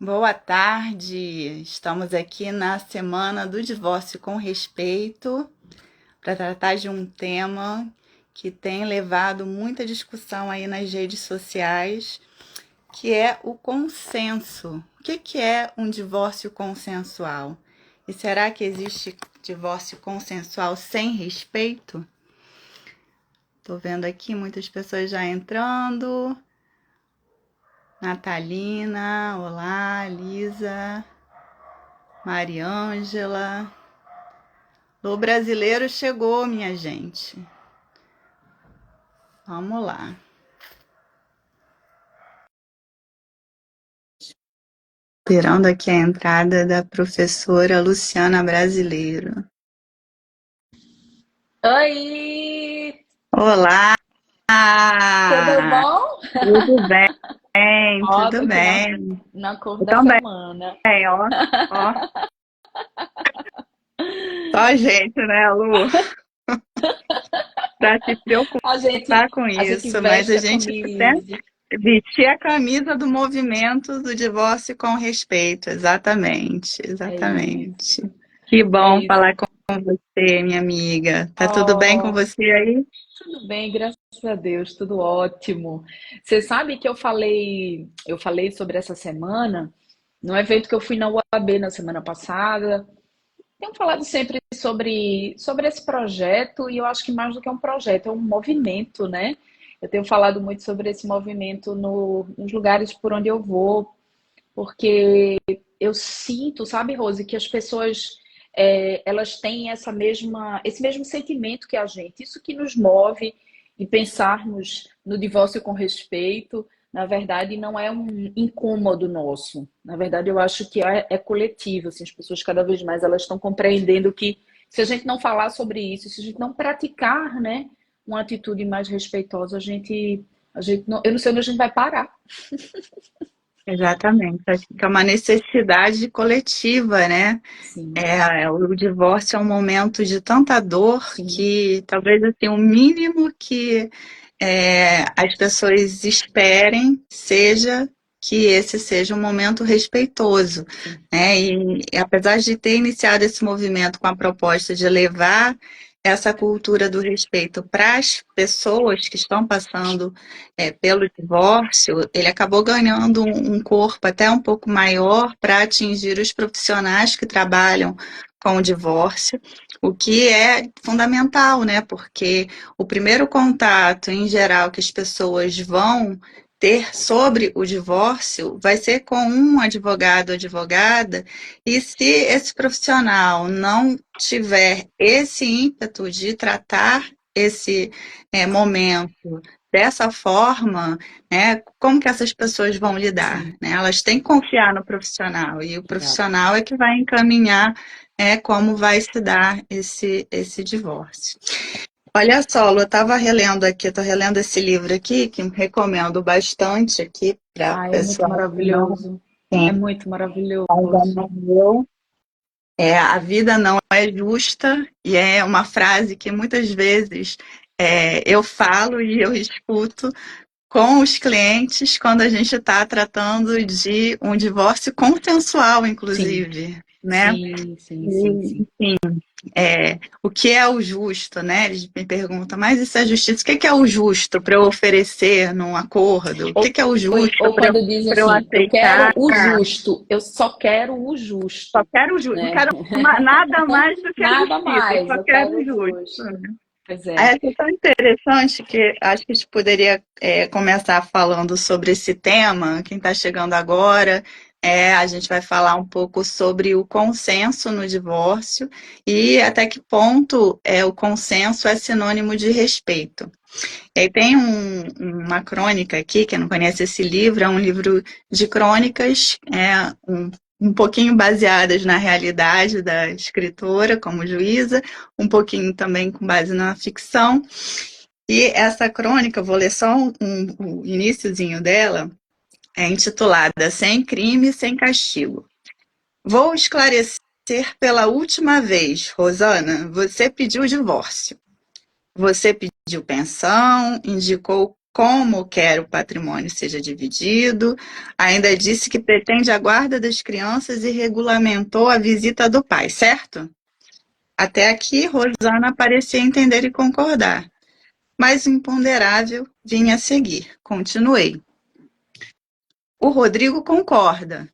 Boa tarde! Estamos aqui na Semana do Divórcio com Respeito para tratar de um tema que tem levado muita discussão aí nas redes sociais, que é o consenso. O que é um divórcio consensual? E será que existe divórcio consensual sem respeito? Estou vendo aqui muitas pessoas já entrando. Natalina, olá, Lisa, Mariângela. O brasileiro chegou, minha gente. Vamos lá. Esperando aqui a entrada da professora Luciana Brasileiro. Oi! Olá! Tudo bom? Tudo bem? Ó, tô Tudo aqui bem. na cor Eu da também, semana. ó, ó. Só a gente, né, Lu? Pra se A gente, preocupar com a gente isso, mas veste a a gente tem camisa. que vestir a camisa do movimento do divórcio com respeito. Exatamente, É isso, exatamente. Que é bom isso. falar com você, minha amiga. Tá tudo bem com Oh, você aí? tudo bem, graças a Deus, tudo ótimo. Você sabe que eu falei sobre essa semana no evento que eu fui na UAB na semana passada. Tenho falado sempre sobre esse projeto e eu acho que mais do que um projeto, é um movimento, né? Eu tenho falado muito sobre esse movimento nos lugares por onde eu vou, porque eu sinto, sabe, Rose, que as pessoas elas têm esse mesmo sentimento que a gente, isso que nos move em pensarmos no divórcio com respeito. Na verdade, não é um incômodo nosso. Na verdade, eu acho que é coletivo. Assim, as pessoas cada vez mais elas estão compreendendo que se a gente não falar sobre isso, se a gente não praticar, né, uma atitude mais respeitosa, a gente não, eu não sei onde a gente vai parar. Exatamente. Acho que é uma necessidade coletiva, né? Sim, O divórcio é um momento de tanta dor sim, que talvez assim, o mínimo que as pessoas esperem seja que esse seja um momento respeitoso, sim. né? E apesar de ter iniciado esse movimento com a proposta de levar essa cultura do respeito para as pessoas que estão passando pelo divórcio, ele acabou ganhando um corpo até um pouco maior para atingir os profissionais que trabalham com o divórcio, o que é fundamental, né? Porque o primeiro contato, em geral, que as pessoas vão ter sobre o divórcio vai ser com um advogado ou advogada, e se esse profissional não tiver esse ímpeto de tratar esse momento dessa forma, né, como que essas pessoas vão lidar? Sim, Né? Elas têm que confiar no profissional, e o exato. profissional é que vai encaminhar como vai se dar esse divórcio. Olha só, Lu, eu estava relendo aqui, estou relendo esse livro aqui, que recomendo bastante aqui para Ah, é muito pessoal que não maravilhoso. É tem, muito ainda maravilhoso. não leu. A vida não é justa, e é uma frase que muitas vezes eu falo e eu escuto com os clientes quando a gente está tratando de um divórcio consensual, Sim, inclusive, né? sim, sim, sim, E, sim. o que é o justo, né? Eles me perguntam, mas isso é justiça? O que é o justo para eu oferecer num acordo? O Ou, que é o justo ou quando dizem para eu assim, eu quero aceitar? o justo, eu só quero o Só justo, quero o justo, não né? quero nada mais do que a Nada justiça, eu mais, só eu quero quero o o justo. justo. Pois Aí é. é tão interessante que acho que a gente poderia começar falando sobre esse tema. Quem está chegando agora, a gente vai falar um pouco sobre o consenso no divórcio e até que ponto o consenso é sinônimo de respeito. E aí tem uma crônica aqui, quem não conhece esse livro, é um livro de crônicas, um pouquinho baseadas na realidade da escritora como juíza, um pouquinho também com base na ficção. E essa crônica, eu vou ler só o iniciozinho dela, é intitulada Sem Crime, Sem Castigo. Vou esclarecer pela última vez, Rosana, você pediu divórcio. Você pediu pensão, indicou como quer o patrimônio seja dividido, ainda disse que pretende a guarda das crianças e regulamentou a visita do pai, certo? Até aqui, Rosana parecia entender e concordar, mas o imponderável vinha a seguir. Continuei. O Rodrigo concorda,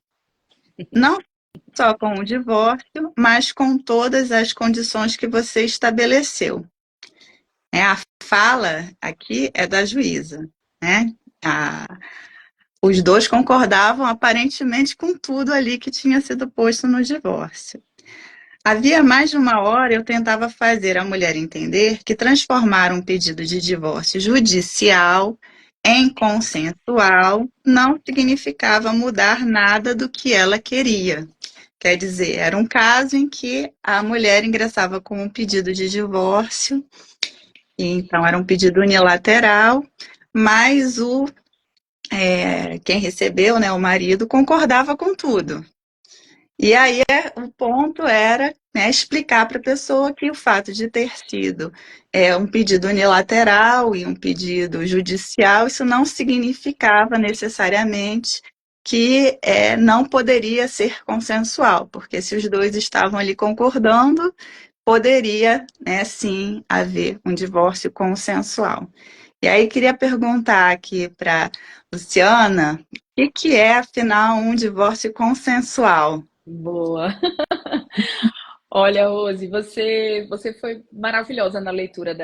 não só com o divórcio, mas com todas as condições que você estabeleceu. A fala aqui é da juíza, né? Os dois concordavam aparentemente com tudo ali que tinha sido posto no divórcio. Havia mais de uma hora eu tentava fazer a mulher entender que transformar um pedido de divórcio judicial em consensual não significava mudar nada do que ela queria. Quer dizer, era um caso em que a mulher ingressava com um pedido de divórcio, e então era um pedido unilateral, mas quem recebeu, né, o marido, concordava com tudo. E aí o ponto era, né, explicar para a pessoa que o fato de ter sido um pedido unilateral e um pedido judicial, isso não significava necessariamente que não poderia ser consensual, porque se os dois estavam ali concordando, poderia, né, sim, haver um divórcio consensual. E aí queria perguntar aqui para Luciana, o que é, afinal, um divórcio consensual? Boa. Olha, Rose, você foi maravilhosa na leitura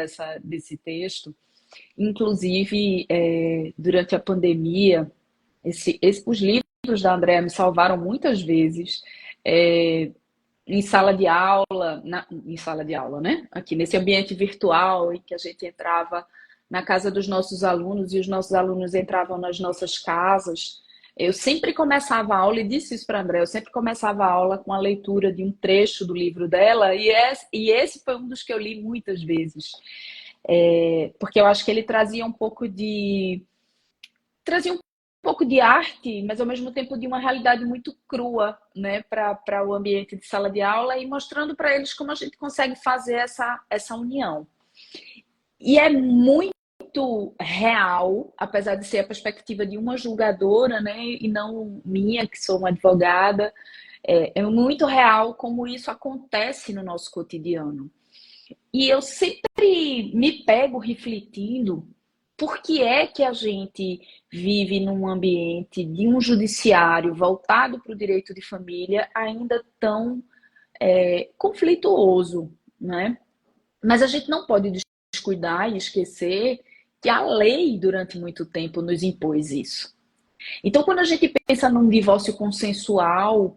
desse texto. Inclusive, durante a pandemia, os livros da Andrea me salvaram muitas vezes. Em sala de aula, em sala de aula, né? Aqui nesse ambiente virtual em que a gente entrava na casa dos nossos alunos e os nossos alunos entravam nas nossas casas. Eu sempre começava a aula, e disse isso para a André, eu sempre começava a aula com a leitura de um trecho do livro dela, e esse foi um dos que eu li muitas vezes. Porque eu acho que ele trazia um pouco de arte, mas ao mesmo tempo de uma realidade muito crua, né, para o ambiente de sala de aula, e mostrando para eles como a gente consegue fazer essa união. E é muito real, apesar de ser a perspectiva de uma julgadora, né, e não minha, que sou uma advogada, é muito real como isso acontece no nosso cotidiano. E eu sempre me pego refletindo por que é que a gente vive num ambiente de um judiciário voltado para o direito de família ainda tão conflituoso, né? Mas a gente não pode descuidar e esquecer que a lei, durante muito tempo, nos impôs isso. Então, quando a gente pensa num divórcio consensual,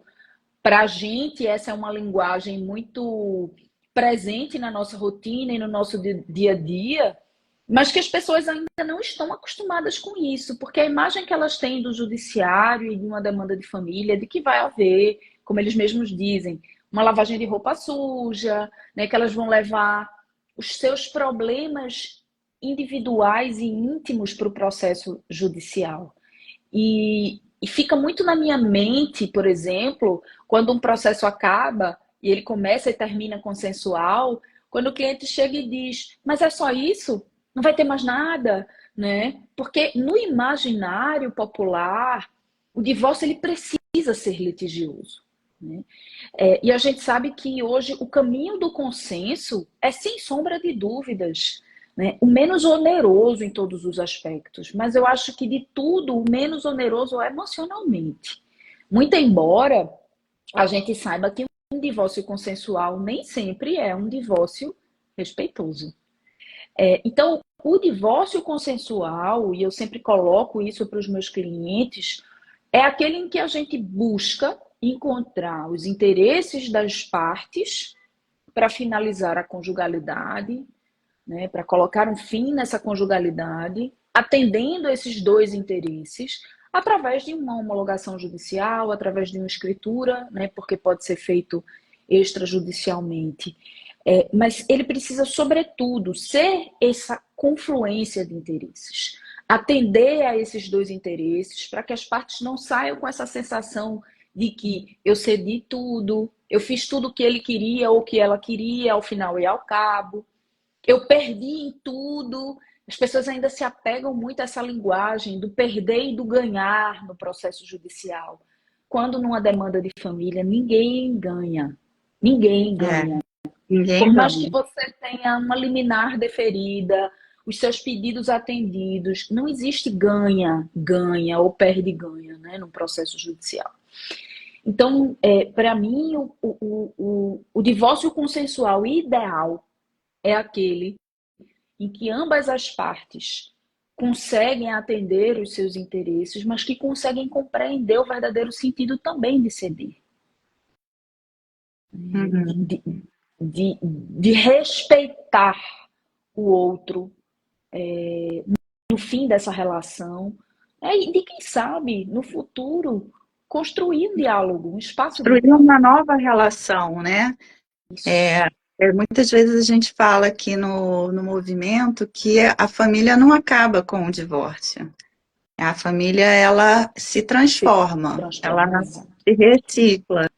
para a gente essa é uma linguagem muito presente na nossa rotina e no nosso dia a dia, mas que as pessoas ainda não estão acostumadas com isso, porque a imagem que elas têm do judiciário e de uma demanda de família é de que vai haver, como eles mesmos dizem, uma lavagem de roupa suja, né, que elas vão levar os seus problemas individuais e íntimos para o processo judicial. E fica muito na minha mente, por exemplo, quando um processo acaba e ele começa e termina consensual, quando o cliente chega e diz, mas é só isso? Não vai ter mais nada, né? Porque no imaginário popular, o divórcio ele precisa ser litigioso, né? E a gente sabe que hoje o caminho do consenso é, sem sombra de dúvidas, né, o menos oneroso em todos os aspectos. Mas eu acho que de tudo, o menos oneroso é emocionalmente. Muito embora a gente saiba que um divórcio consensual nem sempre é um divórcio respeitoso. Então, o divórcio consensual, e eu sempre coloco isso para os meus clientes, é aquele em que a gente busca encontrar os interesses das partes para finalizar a conjugalidade, né, para colocar um fim nessa conjugalidade, atendendo esses dois interesses, através de uma homologação judicial, através de uma escritura, né, porque pode ser feito extrajudicialmente. Mas ele precisa, sobretudo, ser essa confluência de interesses. Atender a esses dois interesses para que as partes não saiam com essa sensação de que eu cedi tudo, eu fiz tudo o que ele queria ou que ela queria, ao final e ao cabo. Eu perdi em tudo As pessoas ainda se apegam muito a essa linguagem do perder e do ganhar no processo judicial. Quando numa demanda de família, ninguém ganha. Ninguém É, ganha. ninguém Por mais que ganha. você tenha uma liminar deferida, os seus pedidos atendidos, não existe ganha, ganha ou perde ganha, né, no processo judicial. Então, para mim, o divórcio consensual ideal é aquele em que ambas as partes conseguem atender os seus interesses, mas que conseguem compreender o verdadeiro sentido também de ceder, Uhum. de respeitar o outro no fim dessa relação, e de quem sabe, no futuro, construir um diálogo, um espaço de Construir diálogo. uma nova relação, né? Isso. Muitas vezes a gente fala aqui no movimento que a família não acaba com o divórcio. A família, ela se Se transforma, ela transforma, exato. se recicla,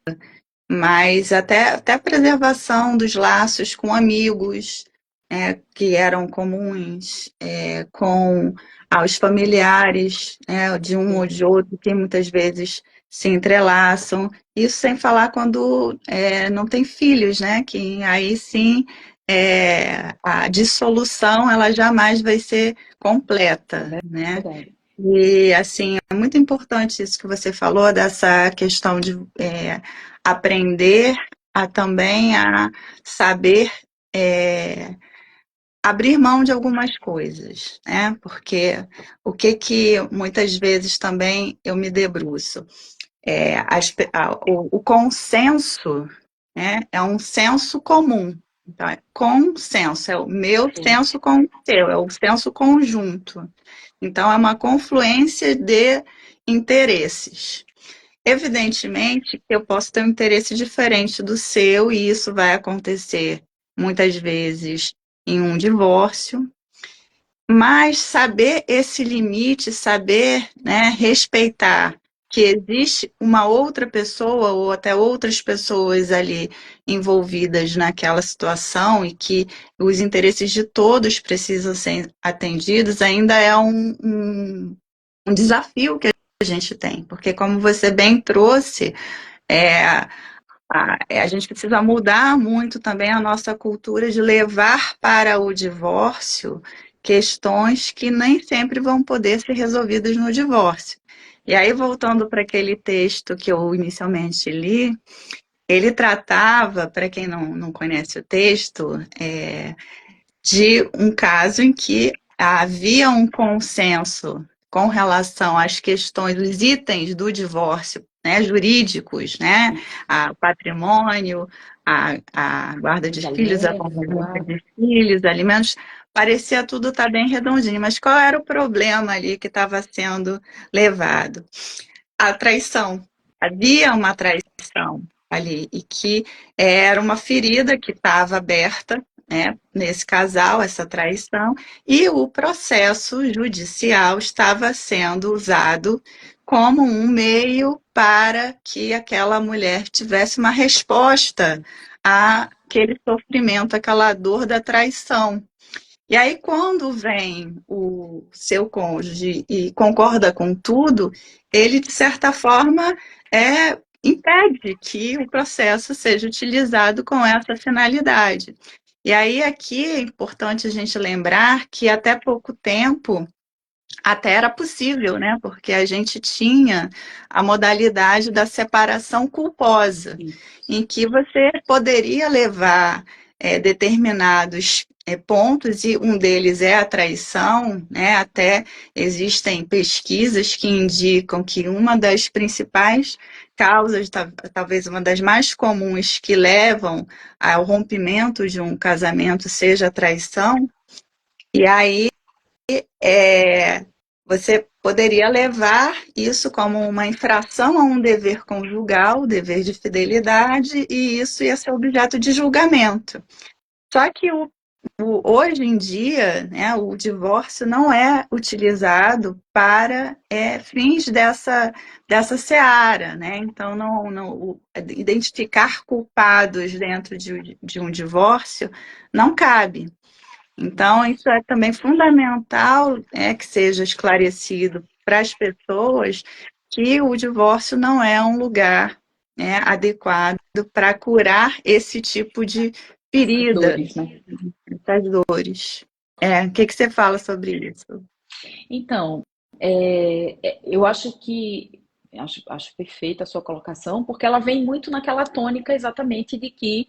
mas até a preservação dos laços com amigos, que eram comuns, com aos familiares, de um ou de outro, que muitas vezes se entrelaçam. Isso sem falar quando não tem filhos, né? Que aí sim a dissolução ela jamais vai ser É completa, né? verdade. E, assim, é muito importante isso que você falou, dessa questão de aprender a também a saber é, abrir mão de algumas coisas, né? Porque o que muitas vezes também eu me debruço? O consenso, né, é um senso comum. Então, é consenso, é o meu Sim. senso com o teu, é o senso conjunto. Então, é uma confluência de interesses. Evidentemente que eu posso ter um interesse diferente do seu, e isso vai acontecer muitas vezes em um divórcio, mas saber esse limite, saber, né, respeitar que existe uma outra pessoa ou até outras pessoas ali envolvidas naquela situação e que os interesses de todos precisam ser atendidos, ainda é um desafio que a gente tem, porque como você bem trouxe, é, a gente precisa mudar muito também a nossa cultura de levar para o divórcio questões que nem sempre vão poder ser resolvidas no divórcio. E aí, voltando para aquele texto que eu inicialmente li, ele tratava, para quem não conhece o texto, de um caso em que havia um consenso com relação às questões, os itens do divórcio, né, jurídicos, né, o patrimônio, a guarda de Os filhos, a alimentos, a convivência guarda. de filhos, alimentos, parecia tudo estar bem redondinho, mas qual era o problema ali que estava sendo levado? A traição. Havia uma traição ali, e que era uma ferida que estava aberta, né, nesse casal, essa traição, e o processo judicial estava sendo usado como um meio para que aquela mulher tivesse uma resposta àquele sofrimento, àquela dor da traição. E aí, quando vem o seu cônjuge e concorda com tudo, ele, de certa forma, impede que o processo seja utilizado com essa finalidade. E aí, aqui é importante a gente lembrar que até pouco tempo até era possível, né? Porque a gente tinha a modalidade da separação culposa, em que você poderia levar determinados pontos, e um deles é a traição, né? Até existem pesquisas que indicam que uma das principais causas, talvez uma das mais comuns que levam ao rompimento de um casamento seja a traição. E aí você poderia levar isso como uma infração a um dever conjugal, o dever de fidelidade, e isso ia ser objeto de julgamento. Só que hoje em dia, né, o divórcio não é utilizado para fins dessa seara, né? Então, identificar culpados dentro de um divórcio não cabe. Então, isso é também fundamental, que seja esclarecido para as pessoas que o divórcio não é um lugar, adequado para curar esse tipo de ferida, Dores, né? essas dores. O que você fala sobre isso? Então, eu acho perfeita a sua colocação, porque ela vem muito naquela tônica exatamente de que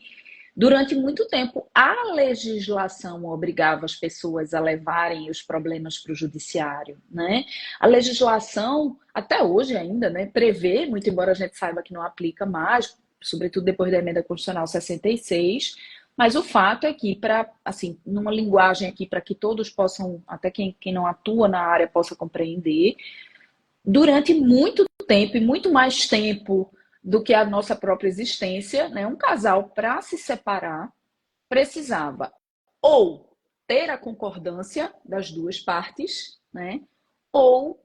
durante muito tempo a legislação obrigava as pessoas a levarem os problemas para o judiciário, né? A legislação, até hoje ainda, né, prevê, muito embora a gente saiba que não aplica mais, sobretudo depois da emenda constitucional 66, mas o fato é que, para, assim, numa linguagem aqui para que todos possam, até quem não atua na área possa compreender, durante muito tempo e muito mais tempo do que a nossa própria existência, né, um casal para se separar precisava ou ter a concordância das duas partes, né, ou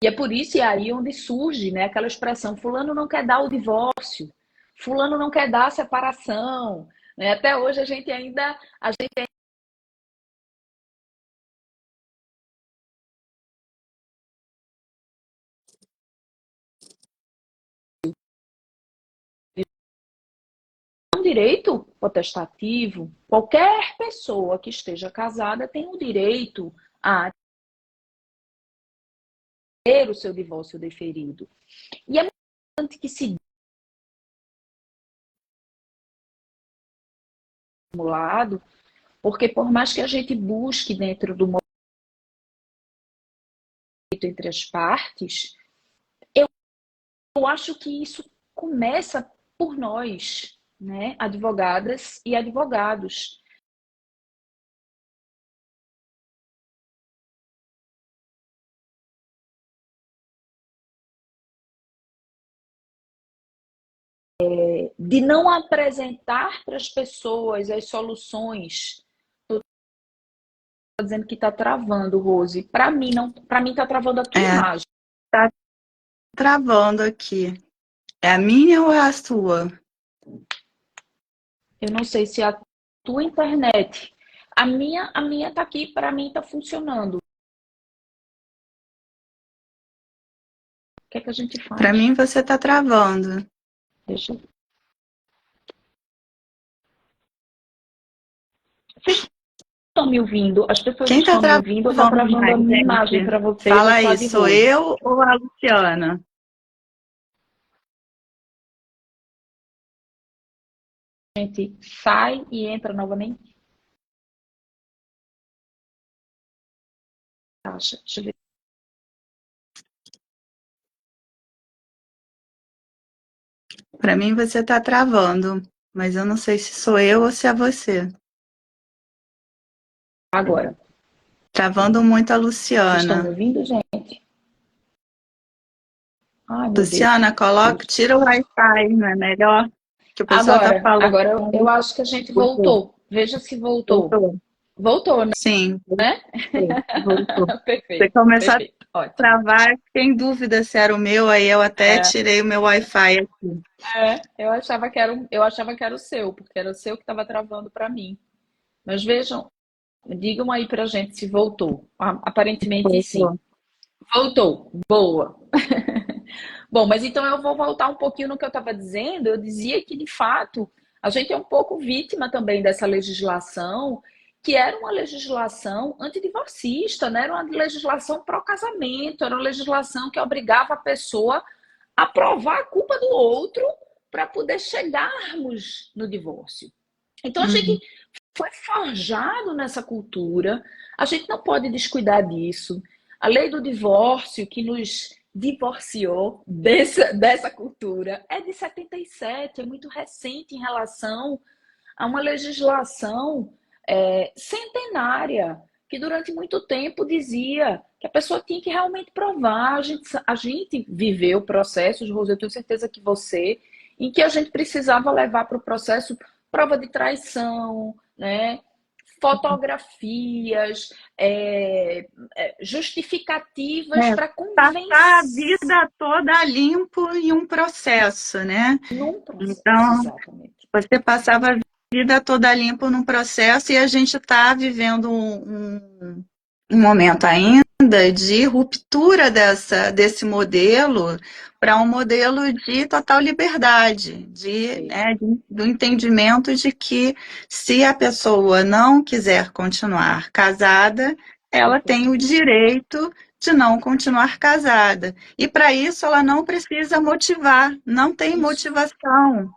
e é por isso e aí onde surge, né, aquela expressão fulano não quer dar o divórcio, fulano não quer dar a separação, né? Até hoje a gente tem um direito potestativo. Qualquer pessoa que esteja casada tem o direito a ter o seu divórcio deferido. E é importante que se simulado, porque por mais que a gente busque dentro do momento entre as partes, eu acho que isso começa por nós, né, advogadas e advogados. De não apresentar para as pessoas as soluções. Estou dizendo que está travando, Rose. Para mim, não, para mim está travando a tua imagem. Tá travando aqui. É a minha ou é a sua? Eu não sei se é a tua internet. A minha tá aqui, para mim tá funcionando. O que é que a gente faz? Para mim, você está travando. Deixa eu... Vocês estão me ouvindo? As pessoas Quem está estão me ouvindo ou está travando travando a mais, minha imagem gente? para vocês Fala ou só aí, de sou Rose? eu ou a Luciana? A gente sai e entra novamente. Deixa eu ver. Para mim, você está travando, mas eu não sei se sou eu ou se é você. Agora. Travando muito a Vocês estão me Luciana. ouvindo, gente? Ai, meu Deus. Luciana, tira o Wi-Fi, não é melhor? Que o pessoal está falando. Agora eu acho que a gente Voltou. voltou. Veja se voltou. Voltou. Voltou, Sim, né? voltou. Você Perfeito, começou a perfeito. Ótimo. travar, fiquei em dúvida se era o meu, aí eu até tirei o meu Wi-Fi aqui. Eu achava que era o seu, porque era o seu que estava travando para mim. Mas vejam, digam aí pra gente se voltou. Aparentemente sim. Voltou. Voltou. Boa. Bom, mas então eu vou voltar um pouquinho no que eu estava dizendo. Eu dizia que, de fato, a gente é um pouco vítima também dessa legislação, que era uma legislação antidivorcista, né? Era uma legislação pró-casamento, era uma legislação que obrigava a pessoa a provar a culpa do outro para poder chegarmos no divórcio. Então, a gente foi forjado nessa cultura, a gente não pode descuidar disso. A lei do divórcio, que nos divorciou dessa cultura, é de 77, é muito recente em relação a uma legislação centenária, que durante muito tempo dizia que a pessoa tinha que realmente provar. A gente viveu processos, Rose, eu tenho certeza que você, em que a gente precisava levar para o processo prova de traição, né? Fotografias, justificativas para Passar a convencer vida toda limpo em um processo, né? num processo, Então, exatamente. Você passava a vida toda limpo num processo e a gente está vivendo um momento ainda de ruptura desse modelo para um modelo de total liberdade, do entendimento de que se a pessoa não quiser continuar casada, ela tem o direito de não continuar casada. E para isso ela não precisa motivar, não tem motivação,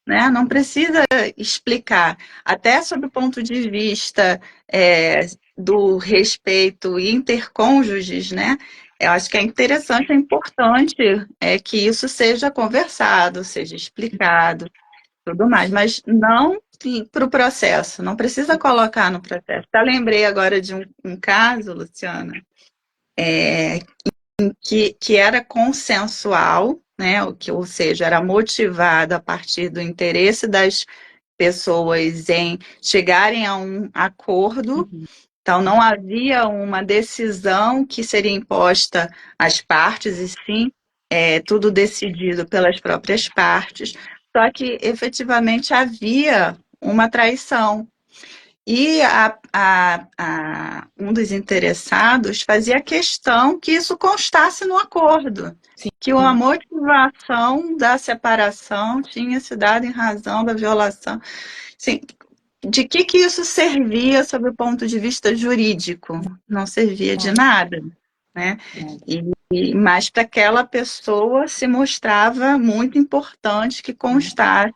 né? Não precisa explicar. Até sob o ponto de vista do respeito intercônjuges, né? Eu acho que é interessante, é importante que isso seja conversado, seja explicado, tudo mais, mas não para o processo, não precisa colocar no processo. Eu lembrei agora de um caso, Luciana, que era consensual, né? Ou seja, era motivado a partir do interesse das pessoas em chegarem a um acordo. Então, não havia uma decisão que seria imposta às partes, e sim tudo decidido pelas próprias partes. Só que, efetivamente, havia uma traição. E um dos interessados fazia questão que isso constasse no acordo, que a motivação da separação tinha se dado em razão da violação. Sim, de que isso servia sob o ponto de vista jurídico? Não servia de nada, né? Mas para aquela pessoa se mostrava muito importante que constasse,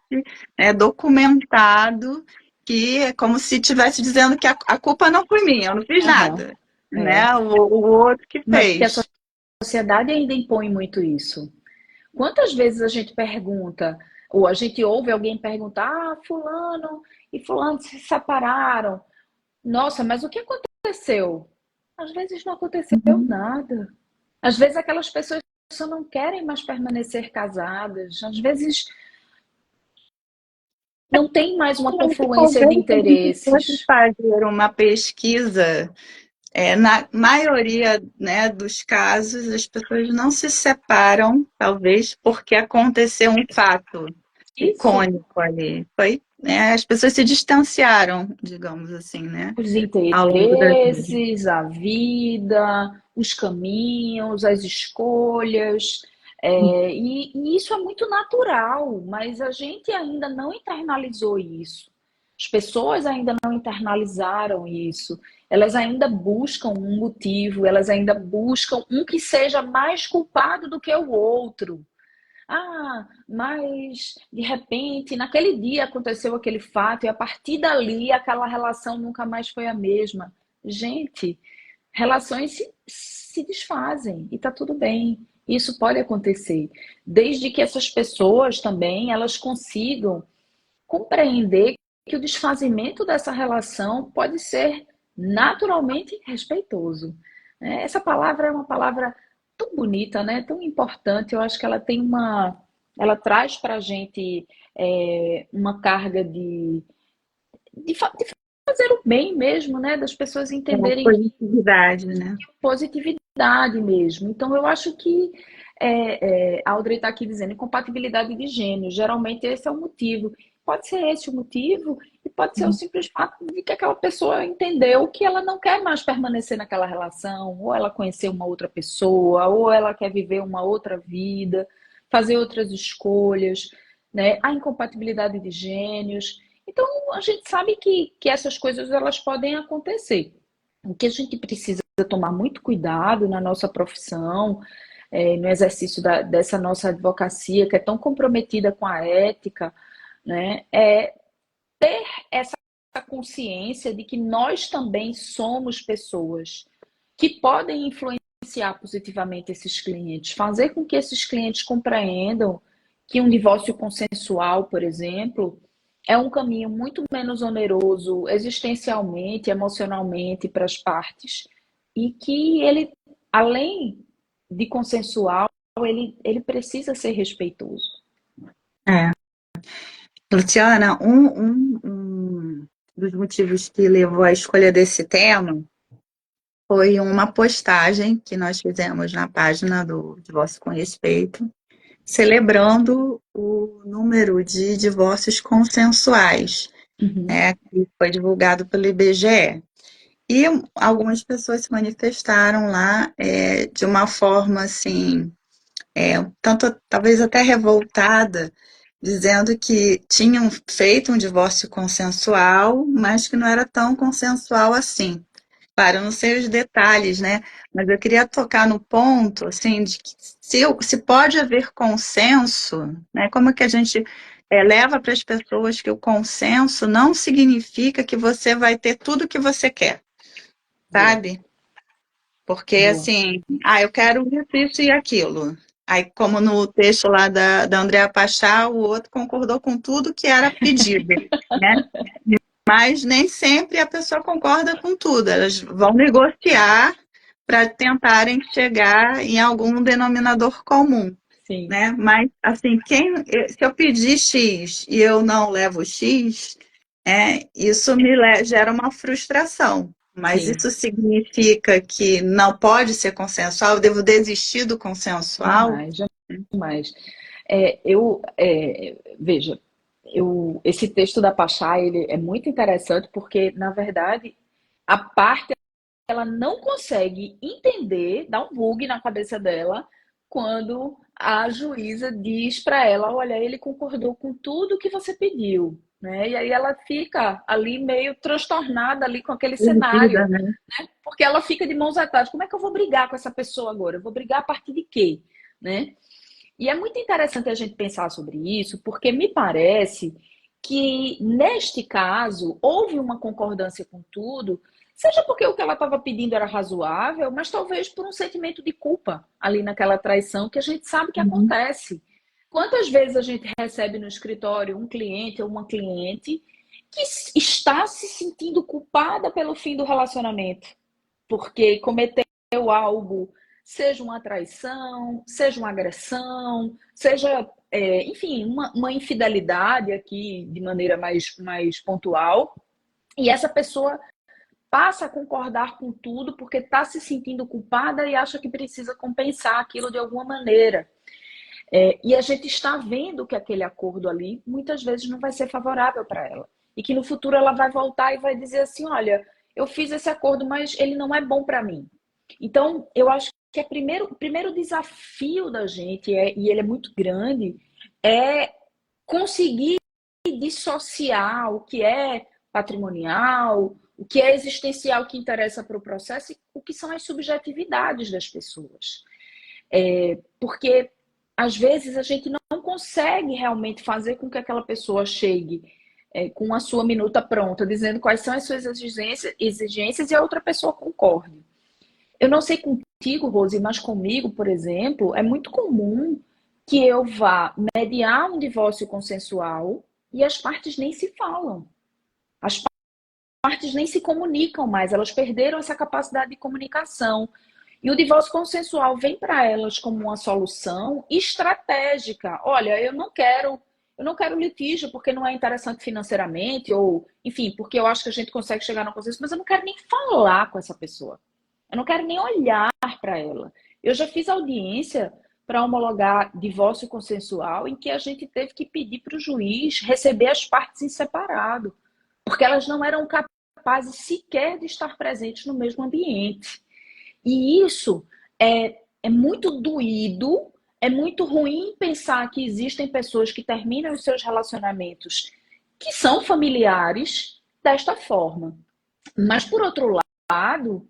documentado, que é como se estivesse dizendo que a culpa não foi minha, eu não fiz nada, né? O outro que Mas que a fez. sociedade ainda impõe muito isso. Quantas vezes a gente pergunta, ou a gente ouve alguém perguntar, fulano e fulano se separaram. Nossa, mas o que aconteceu? Às vezes não aconteceu nada. Às vezes aquelas pessoas só não querem mais permanecer casadas. Às vezes não tem mais uma confluência de Talvez a gente fosse interesses. fazer uma pesquisa. Na maioria, né, dos casos, as pessoas não se separam, talvez, porque aconteceu um fato Isso, icônico ali. Foi, né, as pessoas se distanciaram, digamos assim, né, os ao longo da vida. interesses, a vida, os caminhos, as escolhas. E isso é muito natural, mas a gente ainda não internalizou isso. As pessoas ainda não internalizaram isso. Elas ainda buscam um motivo, elas ainda buscam um que seja mais culpado do que o outro. Ah, mas de repente, naquele dia aconteceu aquele fato e a partir dali aquela relação nunca mais foi a mesma. Gente, relações se desfazem e tá tudo bem. Isso pode acontecer, desde que essas pessoas também elas consigam compreender que o desfazimento dessa relação pode ser naturalmente respeitoso. Essa palavra é uma palavra tão bonita, né? Tão importante. Eu acho que ela tem ela traz para a gente uma carga de fazer o bem mesmo, né? Das pessoas Uma entenderem que positividade, né? positividade mesmo. Então, eu acho que a Audrey está aqui dizendo incompatibilidade de gênios. Geralmente esse é o motivo. Pode ser esse o motivo e pode ser o simples fato de que aquela pessoa entendeu que ela não quer mais permanecer naquela relação, ou ela conheceu uma outra pessoa, ou ela quer viver uma outra vida, fazer outras escolhas, né? A incompatibilidade de gênios. Então, a gente sabe que essas coisas elas podem acontecer. O que a gente precisa tomar muito cuidado na nossa profissão, no exercício dessa nossa advocacia, que é tão comprometida com a ética, né, é ter essa consciência de que nós também somos pessoas que podem influenciar positivamente esses clientes, fazer com que esses clientes compreendam que um divórcio consensual, por exemplo, é um caminho muito menos oneroso existencialmente, emocionalmente para as partes e que ele, além de consensual, ele precisa ser respeitoso. É. Luciana, um dos motivos que levou à escolha desse tema foi uma postagem que nós fizemos na página do Divórcio com Respeito, celebrando o número de divórcios consensuais, Uhum. né, que foi divulgado pelo IBGE. E algumas pessoas se manifestaram lá de uma forma assim, tanto talvez até revoltada, dizendo que tinham feito um divórcio consensual, mas que não era tão consensual assim. Claro, eu não sei os detalhes, né? Mas eu queria tocar no ponto, assim, de que se pode haver consenso, né? Como que a gente leva para as pessoas que o consenso não significa que você vai ter tudo o que você quer, Boa, sabe? Porque, boa. assim, eu quero isso e aquilo. Aí, como no texto lá da Andréa Pachá, o outro concordou com tudo que era pedido, né? Mas nem sempre a pessoa concorda com tudo. Elas vão negociar para tentarem chegar em algum denominador comum, Sim, né? Mas, assim, se eu pedir X e eu não levo X, isso gera uma frustração. Mas sim. isso significa que não pode ser consensual? Eu devo desistir do consensual? Jamais, jamais. Veja, esse texto da Pachá, ele é muito interessante porque, na verdade, a parte ela não consegue entender, dá um bug na cabeça dela, quando a juíza diz para ela, olha, ele concordou com tudo que você pediu, né? E aí ela fica ali meio transtornada ali com aquele Perdida, cenário, né? porque ela fica de mãos atadas. Como é que eu vou brigar com essa pessoa agora? Eu vou brigar a partir de quê, né? E é muito interessante a gente pensar sobre isso, porque me parece que, neste caso, houve uma concordância com tudo, seja porque o que ela estava pedindo era razoável, mas talvez por um sentimento de culpa ali naquela traição que a gente sabe que Uhum. acontece. Quantas vezes a gente recebe no escritório um cliente ou uma cliente que está se sentindo culpada pelo fim do relacionamento, porque cometeu algo, seja uma traição, seja uma agressão, seja, enfim, uma infidelidade aqui de maneira mais pontual, e essa pessoa passa a concordar com tudo porque está se sentindo culpada e acha que precisa compensar aquilo de alguma maneira. E a gente está vendo que aquele acordo ali muitas vezes não vai ser favorável para ela. E que no futuro ela vai voltar e vai dizer assim: olha, eu fiz esse acordo, mas ele não é bom para mim. Então, eu acho que o primeiro desafio da gente, e ele é muito grande, é conseguir dissociar o que é patrimonial, o que é existencial que interessa para o processo e o que são as subjetividades das pessoas. Porque às vezes a gente não consegue realmente fazer com que aquela pessoa chegue com a sua minuta pronta, dizendo quais são as suas exigências e a outra pessoa concorde. Eu não sei contigo, Rose, mas comigo, por exemplo, é muito comum que eu vá mediar um divórcio consensual e as partes nem se falam. As partes nem se comunicam mais, elas perderam essa capacidade de comunicação. E o divórcio consensual vem para elas como uma solução estratégica. Olha, eu não quero litígio porque não é interessante financeiramente, ou, enfim, porque eu acho que a gente consegue chegar no consenso, mas eu não quero nem falar com essa pessoa. Eu não quero nem olhar para ela. Eu já fiz audiência para homologar divórcio consensual em que a gente teve que pedir para o juiz receber as partes em separado, porque elas não eram capazes sequer de estar presentes no mesmo ambiente. E isso é muito doído, é muito ruim pensar que existem pessoas que terminam os seus relacionamentos que são familiares desta forma. Mas, por outro lado,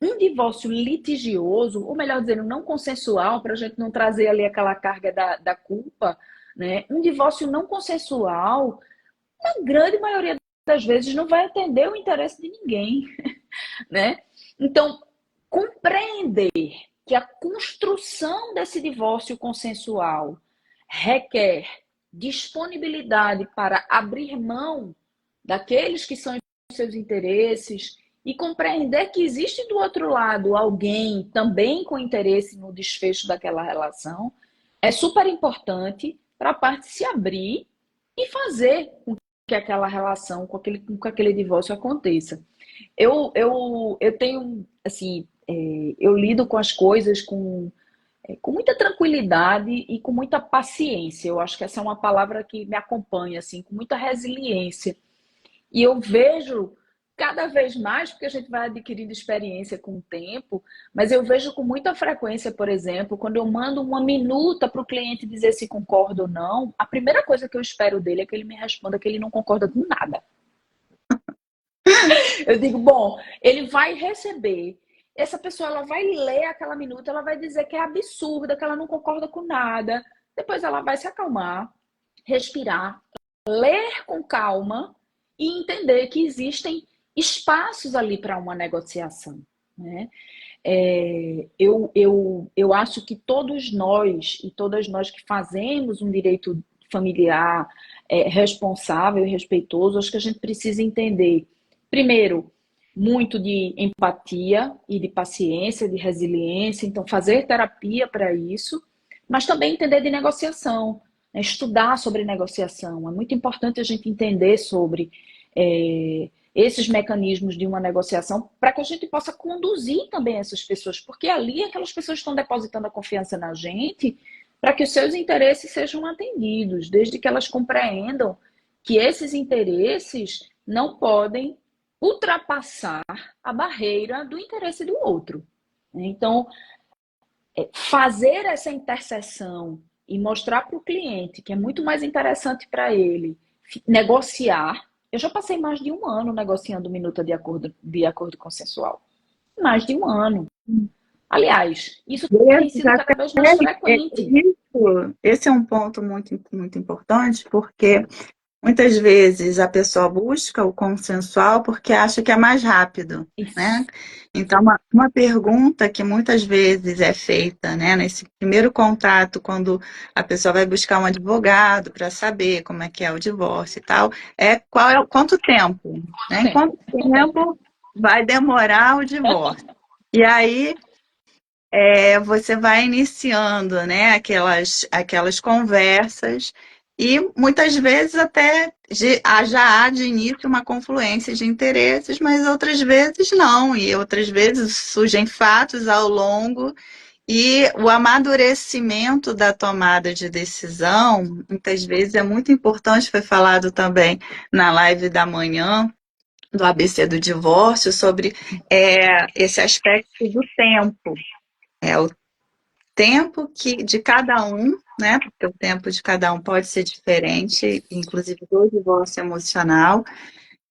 um divórcio litigioso, ou melhor dizendo, não consensual, para a gente não trazer ali aquela carga da culpa, né? Um divórcio não consensual, na grande maioria das vezes, não vai atender o interesse de ninguém, né? Então, compreender que a construção desse divórcio consensual requer disponibilidade para abrir mão daqueles que são os seus interesses e compreender que existe do outro lado alguém também com interesse no desfecho daquela relação é super importante para a parte se abrir e fazer com que aquela relação, com aquele divórcio aconteça. Eu tenho, assim, eu lido com as coisas com muita tranquilidade e com muita paciência. Eu acho que essa é uma palavra que me acompanha, assim, com muita resiliência. E eu vejo cada vez mais, porque a gente vai adquirindo experiência com o tempo, mas eu vejo com muita frequência, por exemplo, quando eu mando uma minuta para o cliente dizer se concorda ou não, a primeira coisa que eu espero dele é que ele me responda que ele não concorda com nada. Eu digo, bom, ele vai receber. Essa pessoa ela vai ler aquela minuta, ela vai dizer que é absurda, que ela não concorda com nada. Depois ela vai se acalmar, respirar, ler com calma e entender que existem espaços ali para uma negociação, né? Eu acho que todos nós e todas nós que fazemos um direito familiar responsável e respeitoso, acho que a gente precisa entender, primeiro, muito de empatia e de paciência, de resiliência, então fazer terapia para isso, mas também entender de negociação, né? Estudar sobre negociação. É muito importante a gente entender sobre esses mecanismos de uma negociação para que a gente possa conduzir também essas pessoas, porque ali aquelas pessoas estão depositando a confiança na gente para que os seus interesses sejam atendidos, desde que elas compreendam que esses interesses não podem ultrapassar a barreira do interesse do outro. Então, fazer essa interseção e mostrar para o cliente que é muito mais interessante para ele negociar. Eu já passei mais de um ano negociando minuta de acordo consensual. Mais de um ano. Aliás, isso tem sido cada vez mais frequente. Esse é um ponto muito, muito importante, porque muitas vezes a pessoa busca o consensual porque acha que é mais rápido, né? Isso. Então, uma pergunta que muitas vezes é feita, né, nesse primeiro contato, quando a pessoa vai buscar um advogado para saber como é que é o divórcio e tal, quanto tempo, né? Em quanto tempo vai demorar o divórcio? E aí você vai iniciando, né, aquelas conversas e muitas vezes até já há de início uma confluência de interesses, mas outras vezes não, e outras vezes surgem fatos ao longo e o amadurecimento da tomada de decisão, muitas vezes é muito importante, foi falado também na live da manhã do ABC do divórcio, sobre esse aspecto do tempo. O tempo de cada um, né? Porque o tempo de cada um pode ser diferente, inclusive do divórcio emocional,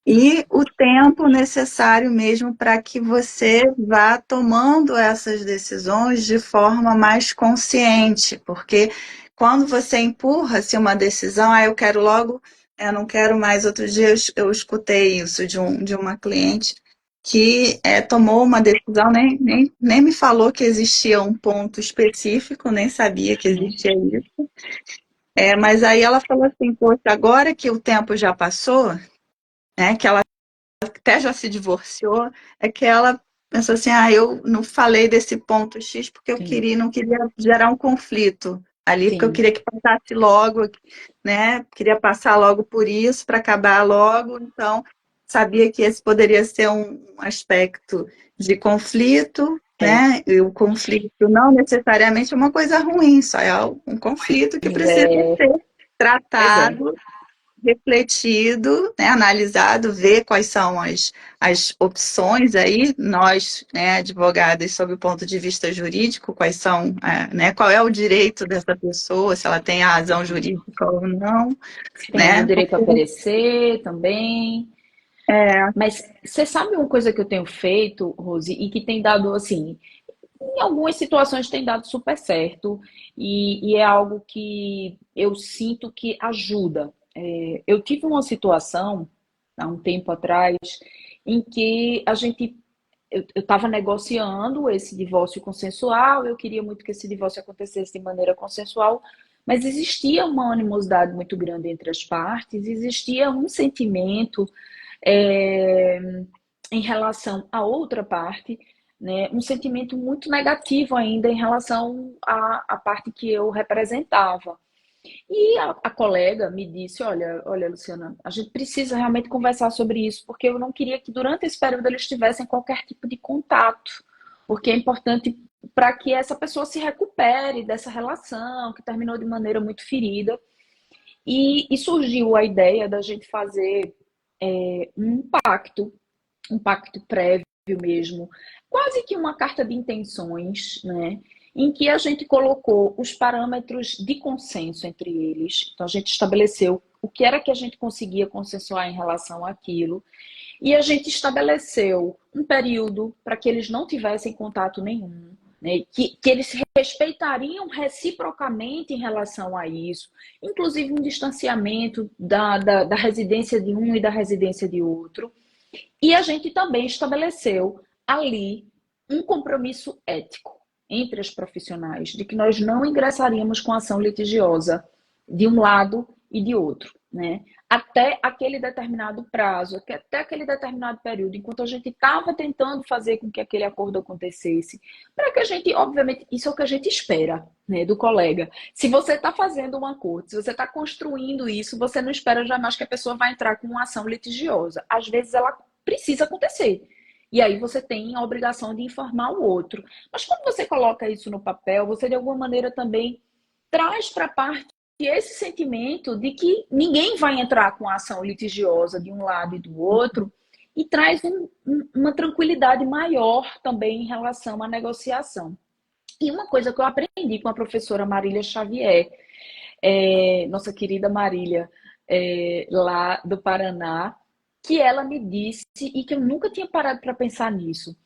e o tempo necessário mesmo para que você vá tomando essas decisões de forma mais consciente, porque quando você empurra-se uma decisão, eu quero logo, eu não quero mais. Outro dia eu escutei isso de uma cliente que tomou uma decisão, nem me falou que existia um ponto específico, nem sabia que existia isso. Mas aí ela falou assim, poxa, agora que o tempo já passou, né, que ela até já se divorciou, é que ela pensou assim, eu não falei desse ponto X porque Sim, não queria gerar um conflito ali, porque eu sim. queria que passasse logo, né? Queria passar logo por isso, para acabar logo, então sabia que esse poderia ser um aspecto de conflito, É, né? E o conflito não necessariamente é uma coisa ruim, só é um conflito que precisa é, ser pois é. tratado, refletido, né, analisado, ver quais são as opções aí, nós, né, advogadas, sob o ponto de vista jurídico, quais são, né, qual é o direito dessa pessoa, se ela tem a razão Sim. jurídica ou não, Se tem algum né? direito a perecer também. É, Mas você sabe uma coisa que eu tenho feito, Rose, e que tem dado assim, em algumas situações tem dado super certo, e é algo que eu sinto que ajuda. Eu tive uma situação, há um tempo atrás, em que eu estava negociando esse divórcio consensual, eu queria muito que esse divórcio acontecesse de maneira consensual, mas existia uma animosidade muito grande entre as partes, existia um sentimento é, em relação à outra parte, né, um sentimento muito negativo ainda em relação à parte que eu representava. E a colega me disse: olha, Luciana, a gente precisa realmente conversar sobre isso, porque eu não queria que durante esse período eles tivessem qualquer tipo de contato, porque é importante para que essa pessoa se recupere dessa relação que terminou de maneira muito ferida. E surgiu a ideia da gente fazer um pacto prévio mesmo, quase que uma carta de intenções, né? Em que a gente colocou os parâmetros de consenso entre eles. Então, a gente estabeleceu o que era que a gente conseguia consensuar em relação àquilo, e a gente estabeleceu um período para que eles não tivessem contato nenhum, né? Que eles se respeitariam reciprocamente em relação a isso, inclusive um distanciamento da residência de um e da residência de outro. E a gente também estabeleceu ali um compromisso ético entre as profissionais, de que nós não ingressaríamos com ação litigiosa de um lado e de outro, né? Até aquele determinado prazo, até aquele determinado período, enquanto a gente estava tentando fazer com que aquele acordo acontecesse, para que a gente, obviamente, isso é o que a gente espera, né, do colega. Se você está fazendo um acordo, se você está construindo isso, você não espera jamais que a pessoa vai entrar com uma ação litigiosa. Às vezes ela precisa acontecer. E aí você tem a obrigação de informar o outro. Mas quando você coloca isso no papel, você de alguma maneira também traz para a parte esse sentimento de que ninguém vai entrar com a ação litigiosa de um lado e do outro, e traz uma tranquilidade maior também em relação à negociação. E uma coisa que eu aprendi com a professora Marília Xavier, nossa querida Marília, lá do Paraná, que ela me disse, e que eu nunca tinha parado para pensar nisso,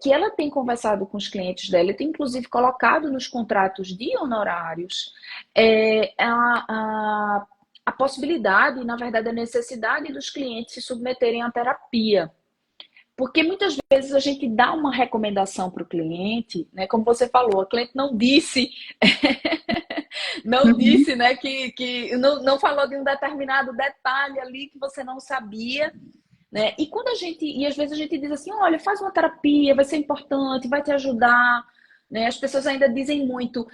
que ela tem conversado com os clientes dela, e tem inclusive colocado nos contratos de honorários a possibilidade, na verdade, a necessidade dos clientes se submeterem à terapia. Porque muitas vezes a gente dá uma recomendação para o cliente, né? Como você falou, a cliente não disse, não Uhum. disse, né, que não falou de um determinado detalhe ali que você não sabia, né? E quando e às vezes a gente diz assim, olha, faz uma terapia, vai ser importante, vai te ajudar, né? As pessoas ainda dizem muito,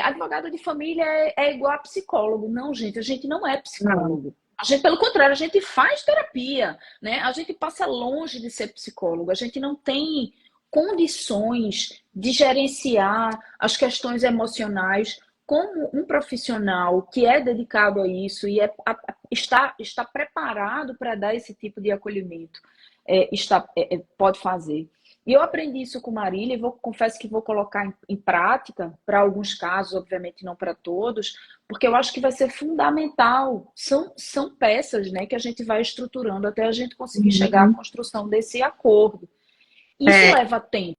advogado de família é igual a psicólogo. Não, gente, a gente não é Não. psicólogo. A gente, pelo contrário, a gente faz terapia, né? A gente passa longe de ser psicólogo. A gente não tem condições de gerenciar as questões emocionais como um profissional que é dedicado a isso e está preparado para dar esse tipo de acolhimento, pode fazer. E eu aprendi isso com Marília e confesso que vou colocar em prática, para alguns casos, obviamente não para todos, porque eu acho que vai ser fundamental. São peças, né, que a gente vai estruturando até a gente conseguir chegar à Uhum. construção desse acordo. Isso É, leva tempo.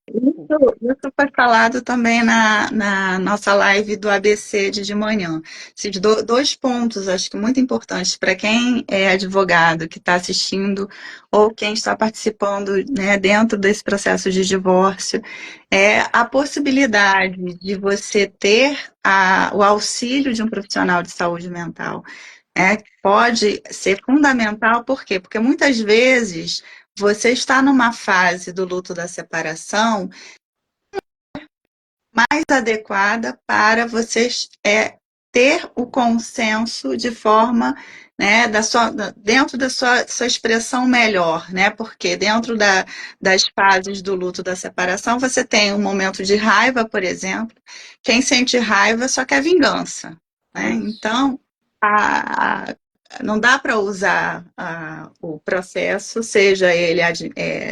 isso foi falado também na nossa live do ABC de manhã. Esses dois pontos, acho que muito importantes para quem é advogado que está assistindo ou quem está participando, né, dentro desse processo de divórcio, é a possibilidade de você ter o auxílio de um profissional de saúde mental. Pode ser fundamental, por quê? Porque muitas vezes você está numa fase do luto da separação mais adequada para vocês ter o consenso de forma, né, dentro da sua expressão melhor, né? Porque dentro das fases do luto da separação, você tem um momento de raiva, por exemplo. Quem sente raiva só quer vingança, né? Isso. Então, a, não dá para usar o processo, seja ele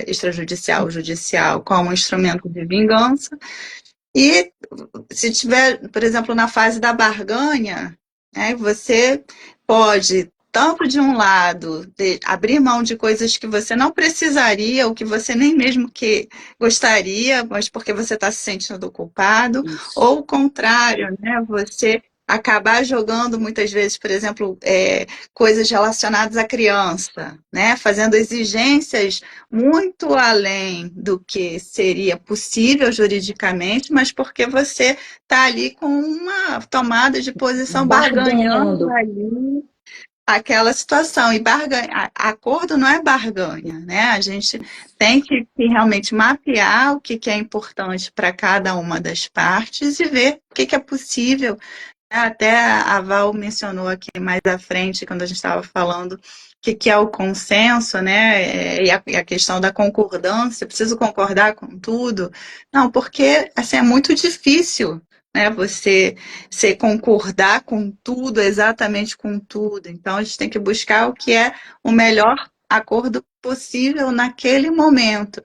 extrajudicial ou judicial, como instrumento de vingança. E se tiver, por exemplo, na fase da barganha, né, você pode, tanto de um lado, abrir mão de coisas que você não precisaria, ou que você nem mesmo que gostaria, mas porque você está se sentindo culpado, Isso. ou o contrário, né, você acabar jogando muitas vezes, por exemplo, coisas relacionadas à criança, né, fazendo exigências muito além do que seria possível juridicamente, mas porque você está ali com uma tomada de posição barganhando Barganhando. ali aquela situação. E acordo não é barganha, né? A gente tem que realmente mapear o que é importante para cada uma das partes e ver o que é possível Até a Val mencionou aqui mais à frente, quando a gente estava falando o que é o consenso, né? E a questão da concordância, preciso concordar com tudo. Não, porque assim, é muito difícil, né? Você concordar com tudo, exatamente com tudo. Então, a gente tem que buscar o que é o melhor acordo possível naquele momento.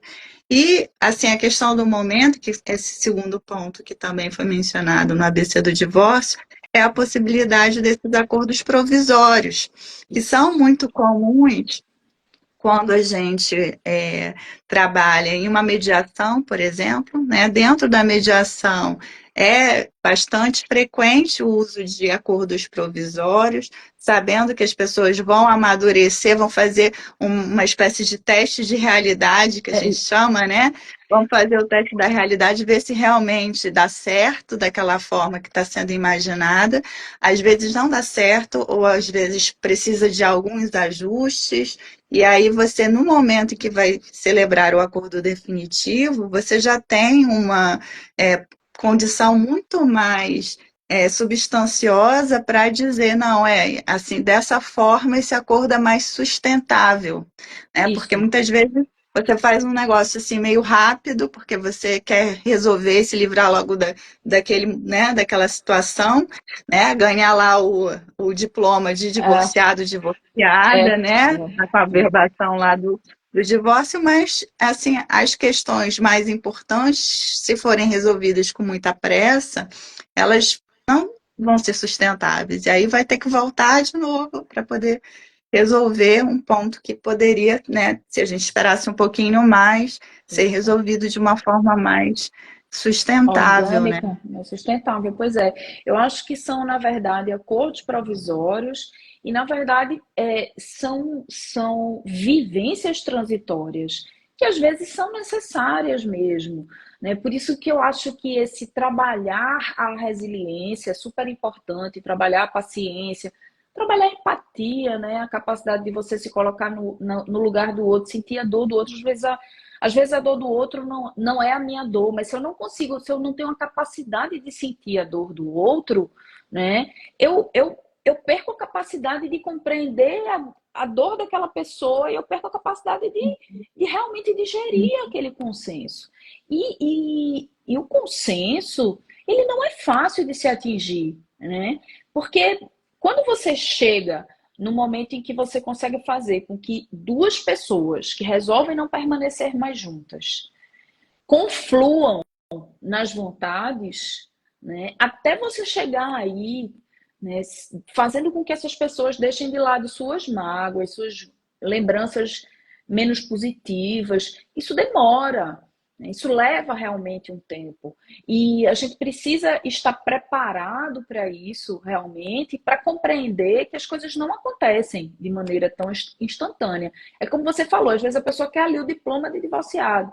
E, assim, a questão do momento, que esse segundo ponto que também foi mencionado no ABC do divórcio, é a possibilidade desses acordos provisórios, que Isso. são muito comuns quando a gente trabalha em uma mediação, por exemplo, né? Dentro da mediação é bastante frequente o uso de acordos provisórios, sabendo que as pessoas vão amadurecer, vão fazer uma espécie de teste de realidade, que a gente É, chama, né? Vão fazer o teste da realidade, ver se realmente dá certo daquela forma que está sendo imaginada. Às vezes não dá certo, ou às vezes precisa de alguns ajustes. E aí você, no momento em que vai celebrar o acordo definitivo, você já tem uma condição muito mais substanciosa para dizer, não, assim, dessa forma esse acordo é mais sustentável, né? Porque isso. muitas vezes você faz um negócio assim meio rápido, porque você quer resolver, se livrar logo daquele, né, daquela situação, né? Ganhar lá o diploma de É, divorciado, divorciada, é, né? Com a é. verbação lá do divórcio, mas assim, as questões mais importantes, se forem resolvidas com muita pressa, elas não vão ser sustentáveis. E aí vai ter que voltar de novo para poder resolver um ponto que poderia, né, se a gente esperasse um pouquinho mais, ser Isso. resolvido de uma forma mais sustentável, né? Orgânica, mais sustentável. Pois é, eu acho que são, na verdade, acordos provisórios e, na verdade, são vivências transitórias que às vezes são necessárias mesmo, né? Por isso que eu acho que esse trabalhar a resiliência é super importante, trabalhar a paciência, trabalhar a empatia, né? A capacidade de você se colocar no lugar do outro, sentir a dor do outro. Às vezes a dor do outro não é a minha dor, mas se eu não consigo, se eu não tenho a capacidade de sentir a dor do outro, né, eu perco a capacidade de compreender a dor daquela pessoa e eu perco a capacidade de realmente digerir aquele consenso. E o consenso, ele não é fácil de se atingir, né? Porque quando você chega no momento em que você consegue fazer com que duas pessoas que resolvem não permanecer mais juntas confluam nas vontades, né, até você chegar aí, né, fazendo com que essas pessoas deixem de lado suas mágoas, suas lembranças menos positivas, isso demora. Isso leva realmente um tempo. E a gente precisa estar preparado para isso realmente, para compreender que as coisas não acontecem de maneira tão instantânea. É como você falou, às vezes a pessoa quer ali o diploma de divorciado.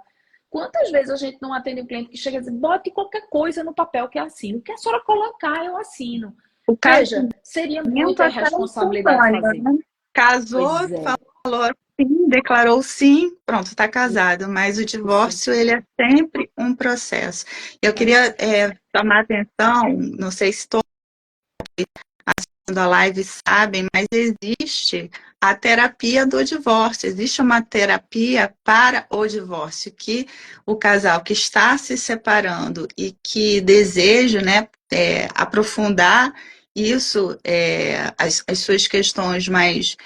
Quantas vezes a gente não atende um cliente que chega e diz, bote qualquer coisa no papel que eu assino. O que a senhora colocar, eu assino. O Veja, casamento seria muita até é irresponsabilidade espontâneo, fazer. né? Casou, Pois é, falou sim, declarou sim, pronto, está casado. Mas o isso. divórcio, ele é sempre um processo. Eu É um queria processo. chamar a atenção, não sei se todos da live sabem, mas existe a terapia do divórcio. Existe uma terapia para o divórcio, que o casal que está se separando e que deseja, né, aprofundar isso, as suas questões mais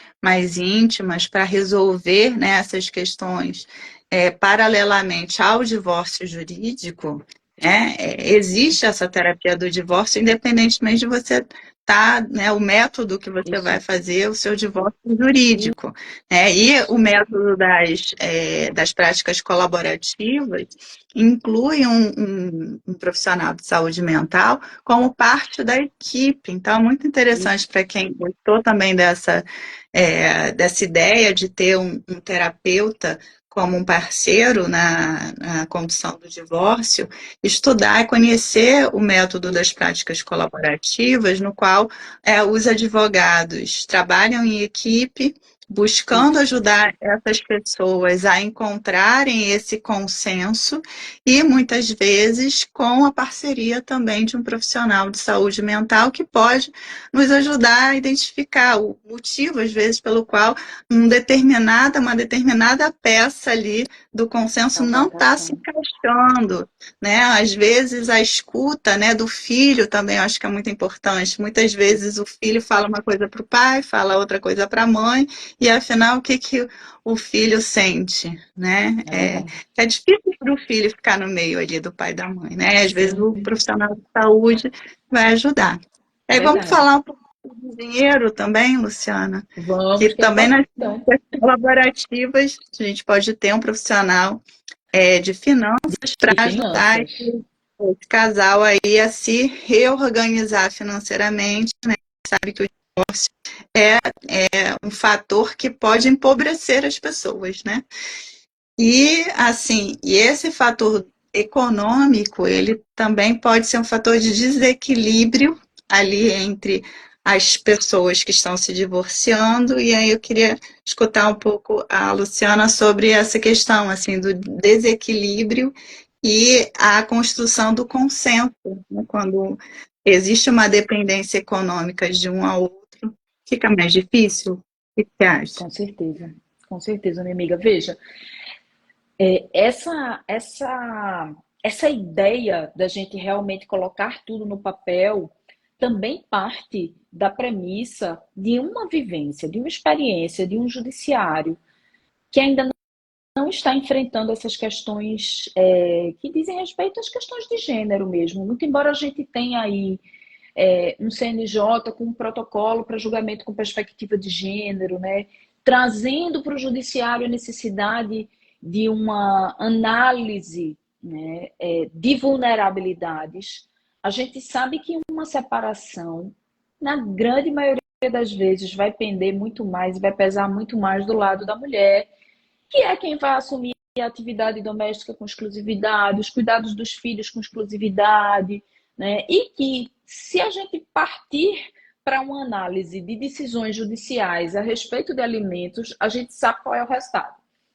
íntimas, para resolver, né, essas questões paralelamente ao divórcio jurídico, né, existe essa terapia do divórcio, independentemente de você tá, né, o método que você vai Isso. fazer o seu divórcio E jurídico, né? E o método das práticas colaborativas inclui um profissional de saúde mental como parte da equipe. Então, é muito interessante isso. para quem gostou também dessa ideia de ter um terapeuta como um parceiro na condução do divórcio, estudar e conhecer o método das práticas colaborativas, no qual os advogados trabalham em equipe, buscando Isso. ajudar essas pessoas a encontrarem esse consenso e muitas vezes com a parceria também de um profissional de saúde mental que pode nos ajudar a identificar o motivo, às vezes, pelo qual uma determinada peça ali do consenso Não está não está se encaixando. encaixando, né? Às vezes a escuta, né, do filho também eu acho que é muito importante. Muitas vezes o filho fala uma coisa para o pai, fala outra coisa para a mãe, e afinal, o que que o filho sente, né? É verdade. É difícil para o filho ficar no meio ali do pai e da mãe, né? Às vezes Sim, o profissional de saúde vai ajudar. é Aí vamos verdade. falar um pouco do dinheiro também, Luciana, que Vamos, que é também nas importante. colaborativas a gente pode ter um profissional de finanças De para ajudar finanças. esse casal aí a se reorganizar financeiramente, né? Sabe que o divórcio é um fator que pode empobrecer as pessoas, né? E assim, e esse fator econômico, ele também pode ser um fator de desequilíbrio ali entre as pessoas que estão se divorciando, e aí eu queria escutar um pouco a Luciana sobre essa questão assim do desequilíbrio e a construção do consenso, né? Quando existe uma dependência econômica de um ao outro, fica mais difícil. O que você acha? Com certeza, minha amiga. Veja, essa ideia da gente realmente colocar tudo no papel também parte da premissa de uma vivência, de uma experiência, de um judiciário que ainda não está enfrentando essas questões que dizem respeito às questões de gênero mesmo. Muito embora a gente tenha aí um CNJ com um protocolo para julgamento com perspectiva de gênero, né? Trazendo para o judiciário a necessidade de uma análise, né, de vulnerabilidades. A gente sabe que uma separação, na grande maioria das vezes, vai pender muito mais, vai pesar muito mais do lado da mulher, que é quem vai assumir a atividade doméstica com exclusividade, os cuidados dos filhos com exclusividade, né? E que, se a gente partir para uma análise de decisões judiciais a respeito de alimentos, a gente sabe qual é o resultado.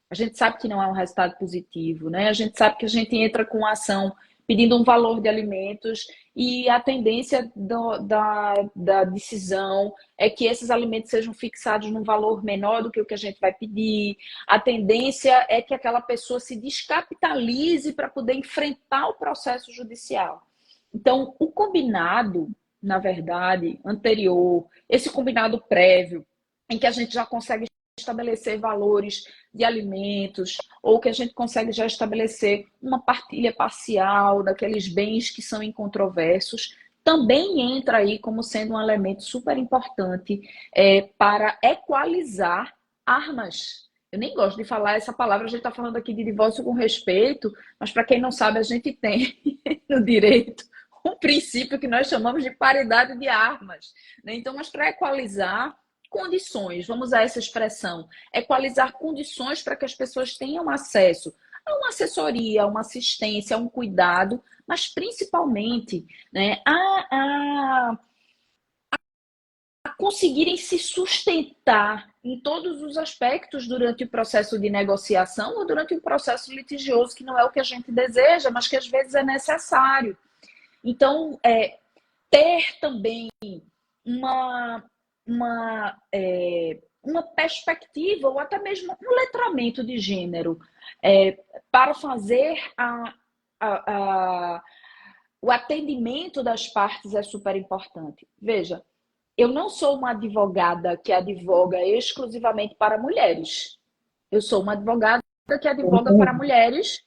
A gente sabe que não é um resultado positivo, né? A gente sabe que a gente entra com a ação pedindo um valor de alimentos e a tendência da decisão é que esses alimentos sejam fixados num valor menor do que o que a gente vai pedir. A tendência é que aquela pessoa se descapitalize para poder enfrentar o processo judicial. Então, o combinado, na verdade, anterior, esse combinado prévio, em que a gente já consegue estabelecer valores de alimentos, ou que a gente consegue já estabelecer uma partilha parcial daqueles bens que são incontroversos, também entra aí como sendo um elemento super importante para equalizar armas. Eu nem gosto de falar essa palavra, a gente está falando aqui de divórcio com respeito, mas para quem não sabe, a gente tem no direito um princípio que nós chamamos de paridade de armas, né? Então, mas para equalizar condições, vamos usar essa expressão, equalizar condições para que as pessoas tenham acesso a uma assessoria, a uma assistência, a um cuidado, mas principalmente, né, a conseguirem se sustentar em todos os aspectos durante o processo de negociação ou durante um processo litigioso, que não é o que a gente deseja, mas que às vezes é necessário. Então, ter também uma, uma perspectiva ou até mesmo um letramento de gênero para fazer o atendimento das partes é super importante. Veja, eu não sou uma advogada que advoga exclusivamente para mulheres. Eu sou uma advogada que advoga para mulheres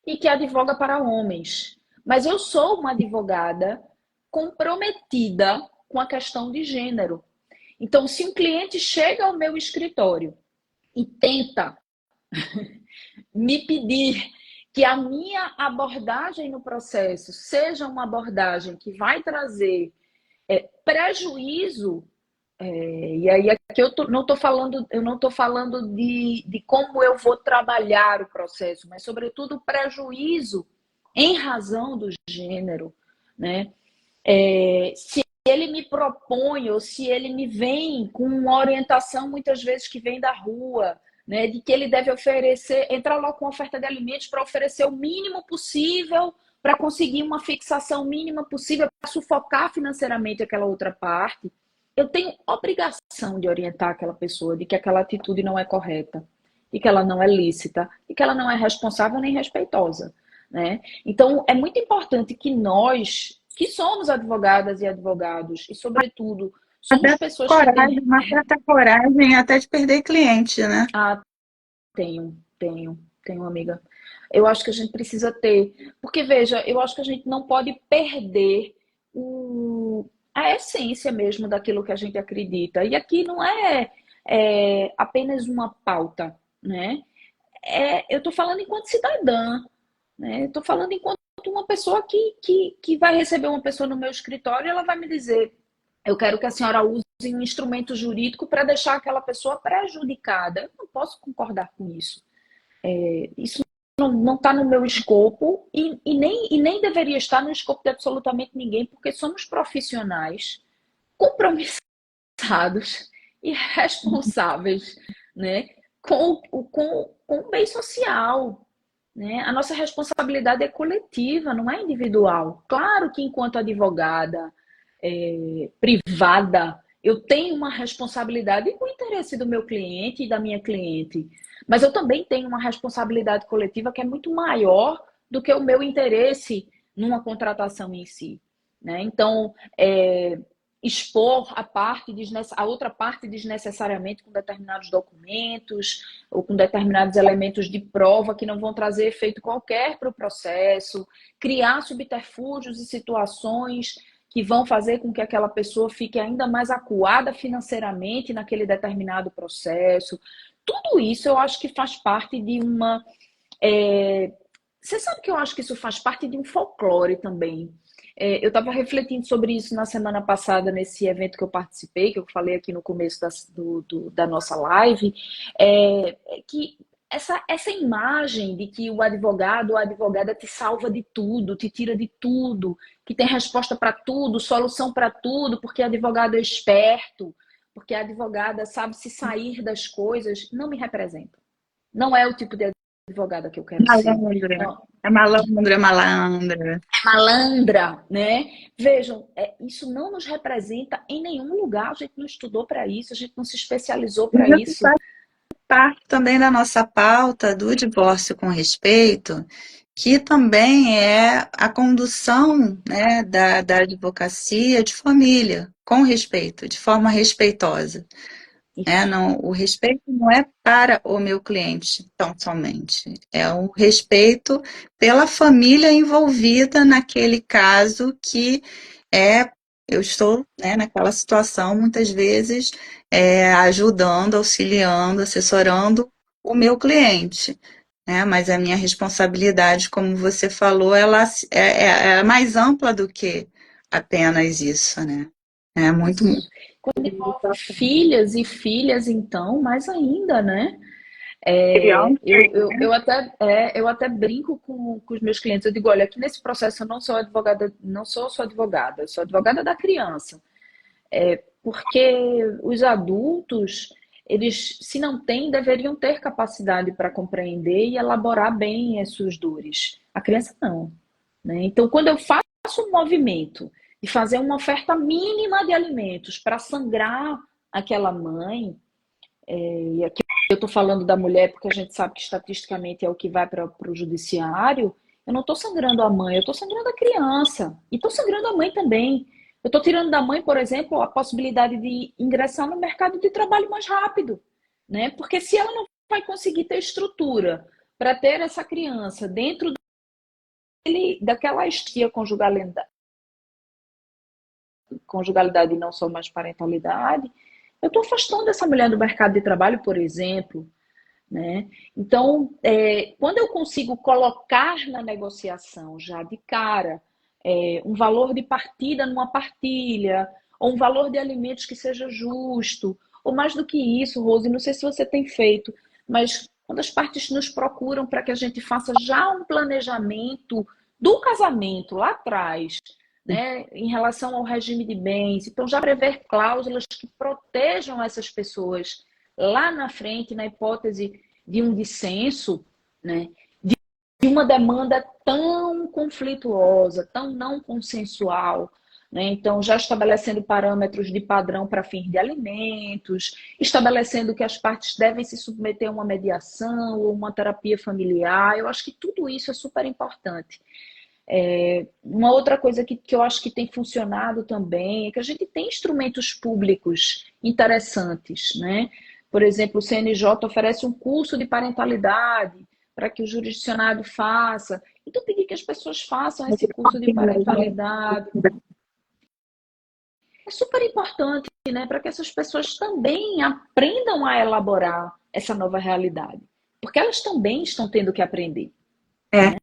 e que advoga para homens. Mas eu sou uma advogada comprometida com a questão de gênero. Então, se um cliente chega ao meu escritório e tenta me pedir que a minha abordagem no processo seja uma abordagem que vai trazer prejuízo, e aí aqui eu não estou falando de como eu vou trabalhar o processo, mas sobretudo prejuízo em razão do gênero, né? Se ele me propõe ou se ele me vem com uma orientação, muitas vezes que vem da rua, né, de que ele deve oferecer, entrar logo com oferta de alimentos para oferecer o mínimo possível, para conseguir uma fixação mínima possível, para sufocar financeiramente aquela outra parte, eu tenho obrigação de orientar aquela pessoa de que aquela atitude não é correta, de que ela não é lícita, de que ela não é responsável nem respeitosa, né? Então, é muito importante que nós, que somos advogadas e advogados, e sobretudo, somos Até pessoas que coragem, têm... uma certa coragem até de perder cliente, né? Ah, tenho, amiga. Eu acho que a gente precisa ter. Porque, veja, eu acho que a gente não pode perder a essência mesmo daquilo que a gente acredita. E aqui não é apenas uma pauta, né? Eu estou falando enquanto cidadã, né? Eu estou falando enquanto uma pessoa que vai receber uma pessoa no meu escritório e ela vai me dizer: eu quero que a senhora use um instrumento jurídico para deixar aquela pessoa prejudicada. Eu não posso concordar com isso. Isso não está no meu escopo e nem deveria estar no escopo de absolutamente ninguém, porque somos profissionais compromissados e responsáveis, né, com o bem social. Né? A nossa responsabilidade é coletiva, não é individual. Claro que, enquanto advogada privada, eu tenho uma responsabilidade com o interesse do meu cliente e da minha cliente, mas eu também tenho uma responsabilidade coletiva que é muito maior do que o meu interesse numa contratação em si. Né? Então, expor a outra parte desnecessariamente com determinados documentos ou com determinados elementos de prova que não vão trazer efeito qualquer para o processo, criar subterfúgios e situações que vão fazer com que aquela pessoa fique ainda mais acuada financeiramente naquele determinado processo. Tudo isso eu acho que faz parte de uma... Você sabe que eu acho que isso faz parte de um folclore também. Eu estava refletindo sobre isso na semana passada, nesse evento que eu participei, que eu falei aqui no começo da nossa live, que essa imagem de que o advogado ou a advogada te salva de tudo, te tira de tudo, que tem resposta para tudo, solução para tudo, porque advogado é esperto, porque a advogada sabe se sair das coisas, não me representa. Não é o tipo de advogada que eu quero ser. Malandra. Não, É malandra, é malandra. malandra, né? Vejam, isso não nos representa em nenhum lugar. A gente não estudou para isso, a gente não se especializou para Isso isso. faz parte também da nossa pauta do divórcio com respeito, que também é a condução, né, da advocacia de família, com respeito, de forma respeitosa. Isso. Não, o respeito não é para o meu cliente tão somente, é o respeito pela família envolvida naquele caso que eu estou, né, naquela situação, muitas vezes, ajudando, auxiliando, assessorando o meu cliente. Né? Mas a minha responsabilidade, como você falou, ela é mais ampla do que apenas isso, né? É muito, Isso. Quando envolve filhas e filhas, então, mais ainda, né? criança, Eu até brinco com os meus clientes. Eu digo, olha, aqui nesse processo eu não sou advogada, não sou só advogada, eu sou advogada da criança. Porque os adultos, eles, se não têm, deveriam ter capacidade para compreender e elaborar bem as suas dores. A criança não. Né? Então, quando eu faço um movimento de fazer uma oferta mínima de alimentos para sangrar aquela mãe, e aqui eu estou falando da mulher porque a gente sabe que estatisticamente é o que vai para o judiciário, eu não estou sangrando a mãe, eu estou sangrando a criança. E estou sangrando a mãe também. Eu estou tirando da mãe, por exemplo, a possibilidade de ingressar no mercado de trabalho mais rápido. Né? Porque se ela não vai conseguir ter estrutura para ter essa criança dentro daquela estia conjugalidade e não só mais parentalidade, eu estou afastando essa mulher do mercado de trabalho, por exemplo. Né? Então, quando eu consigo colocar na negociação já de cara um valor de partida numa partilha, ou um valor de alimentos que seja justo, ou mais do que isso, Rose, não sei se você tem feito, mas quando as partes nos procuram para que a gente faça já um planejamento do casamento lá atrás, né, em relação ao regime de bens. Então, já prever cláusulas que protejam essas pessoas lá na frente, na hipótese de um dissenso, né, de uma demanda tão conflituosa, tão não consensual. Né? Então, já estabelecendo parâmetros de padrão para fins de alimentos, estabelecendo que as partes devem se submeter a uma mediação ou uma terapia familiar. Eu acho que tudo isso é super importante. Uma outra coisa que eu acho que tem funcionado também é que a gente tem instrumentos públicos interessantes, né? Por exemplo, o CNJ oferece um curso de parentalidade para que o jurisdicionado faça. Então, pedir que as pessoas façam esse curso de parentalidade é super importante, né? Para que essas pessoas também aprendam a elaborar essa nova realidade. Porque elas também estão tendo que aprender. É,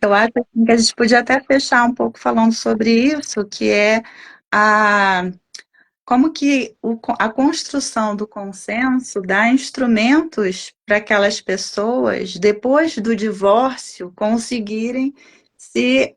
eu acho assim, que a gente podia até fechar um pouco falando sobre isso, que é a como que a construção do consenso dá instrumentos para aquelas pessoas, depois do divórcio, conseguirem se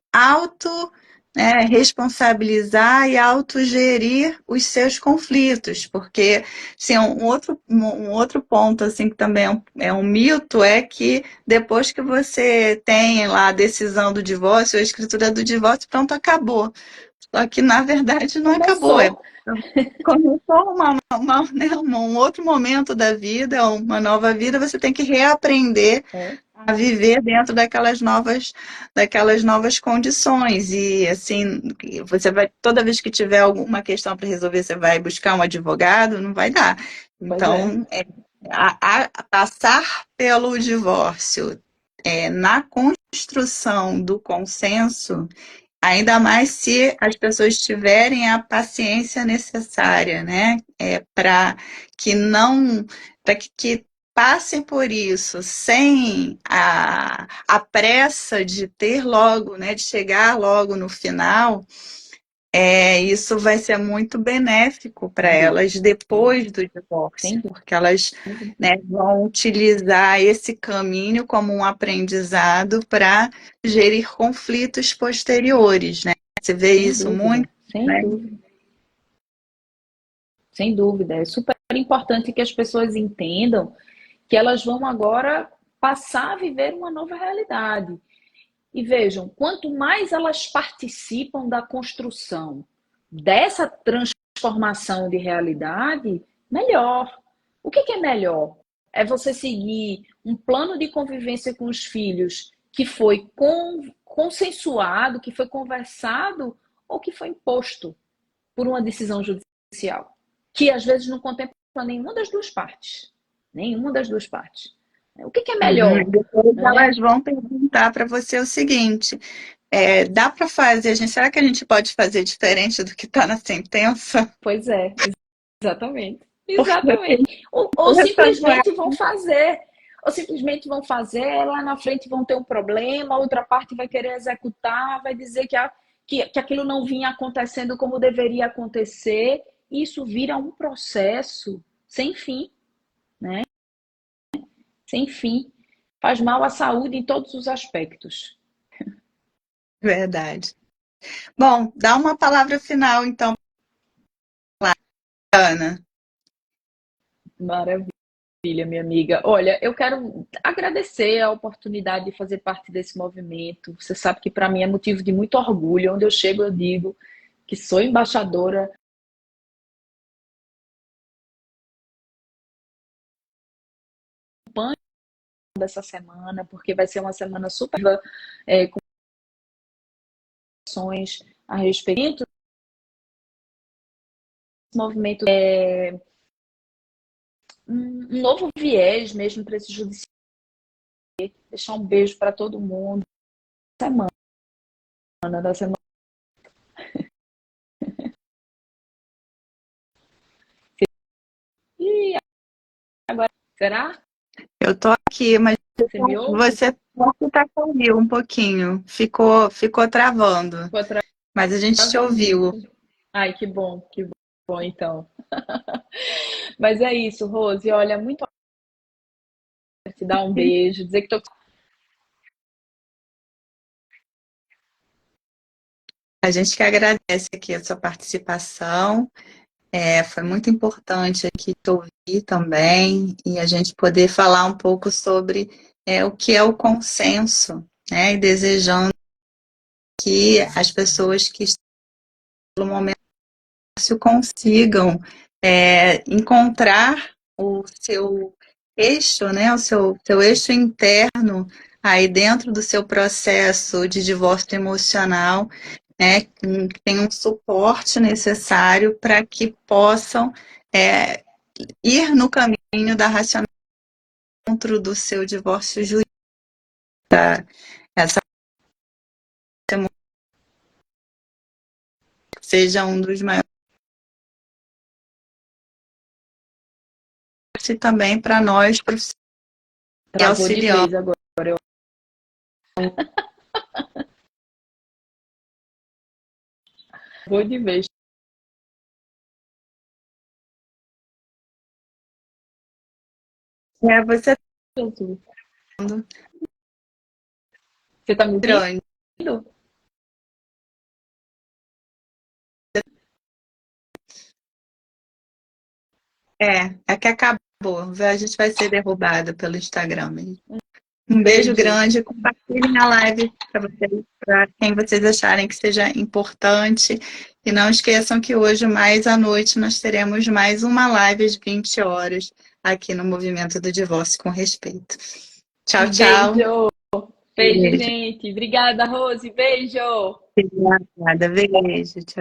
responsabilizar e autogerir os seus conflitos, porque assim, um outro ponto assim, que também é um mito é que depois que você tem lá a decisão do divórcio, a escritura do divórcio, pronto, acabou. Só que, na verdade, não acabou. Começou. Começou um outro momento da vida, uma nova vida, você tem que reaprender É, a viver dentro daquelas novas condições. E, assim, você vai, toda vez que tiver alguma questão para resolver, você vai buscar um advogado, não vai dar. pois é. Então, passar pelo divórcio na construção do consenso. Ainda mais se as pessoas tiverem a paciência necessária, né? Para que não, para que passem por isso sem a pressa de ter logo, né? De chegar logo no final, isso vai ser muito benéfico para Sem dúvida. elas depois do Sem divórcio, porque elas, né, vão utilizar esse caminho como um aprendizado para gerir conflitos posteriores, né? Você vê Sem isso dúvida, muito, sem né? dúvida, sem dúvida. É super importante que as pessoas entendam que elas vão agora passar a viver uma nova realidade. E vejam, quanto mais elas participam da construção dessa transformação de realidade, melhor. O que é melhor? É você seguir um plano de convivência com os filhos que foi consensuado, que foi conversado ou que foi imposto por uma decisão judicial, que às vezes não contempla nenhuma das duas partes. Nenhuma das duas partes. O que é Uhum. melhor? Depois Né? elas vão perguntar para você o seguinte: dá para fazer, será que a gente pode fazer diferente do que está na sentença? Pois é, exatamente. Porque Exatamente. Ou simplesmente vão fazer. Ou simplesmente vão fazer, lá na frente vão ter um problema, a outra parte vai querer executar, vai dizer que aquilo não vinha acontecendo como deveria acontecer. E isso vira um processo sem fim, né? Sem fim. Faz mal à saúde em todos os aspectos. verdade. Bom, dá uma palavra final, então, Ana. Maravilha, minha amiga. Olha, eu quero agradecer a oportunidade de fazer parte desse movimento. Você sabe que para mim é motivo de muito orgulho. Onde eu chego, eu digo que sou embaixadora dessa semana, porque vai ser uma semana super com ações a respeito desse movimento. Um novo viés mesmo para esse judiciário. Deixar um beijo para todo mundo. Semana da semana. E agora, será? Eu tô aqui, mas Você me ouve? você tá caiu um pouquinho. Ficou travando. Vou Mas a gente te ouviu. muito. Ai, que bom então. Mas é isso, Rose. Olha, muito te dar um beijo, dizer que tô A gente que agradece aqui a sua participação. Foi muito importante aqui te ouvir também e a gente poder falar um pouco sobre o que é o consenso, né? E desejando que as pessoas que estão no momento consigam encontrar o seu eixo, né? O seu eixo interno aí dentro do seu processo de divórcio emocional, né? Que tem um suporte necessário para que possam ir no caminho da racionalidade dentro do seu divórcio jurídico. Essa seja um dos maiores e também para nós profissionais que Travou de auxiliamos. vez agora. Eu... Travou de vez. Você Você tá me grande. ouvindo? É que acabou. A gente vai ser derrubado pelo Instagram mesmo. Um beijo Beijo. grande. Compartilhem a live para quem vocês acharem que seja importante. E não esqueçam que hoje, mais à noite, nós teremos mais uma live às 20 horas aqui no Movimento do Divórcio com Respeito. Tchau, tchau. Beijo. Beijo, Beijo. gente. Obrigada, Rose. Beijo. Obrigada. Beijo. Tchau.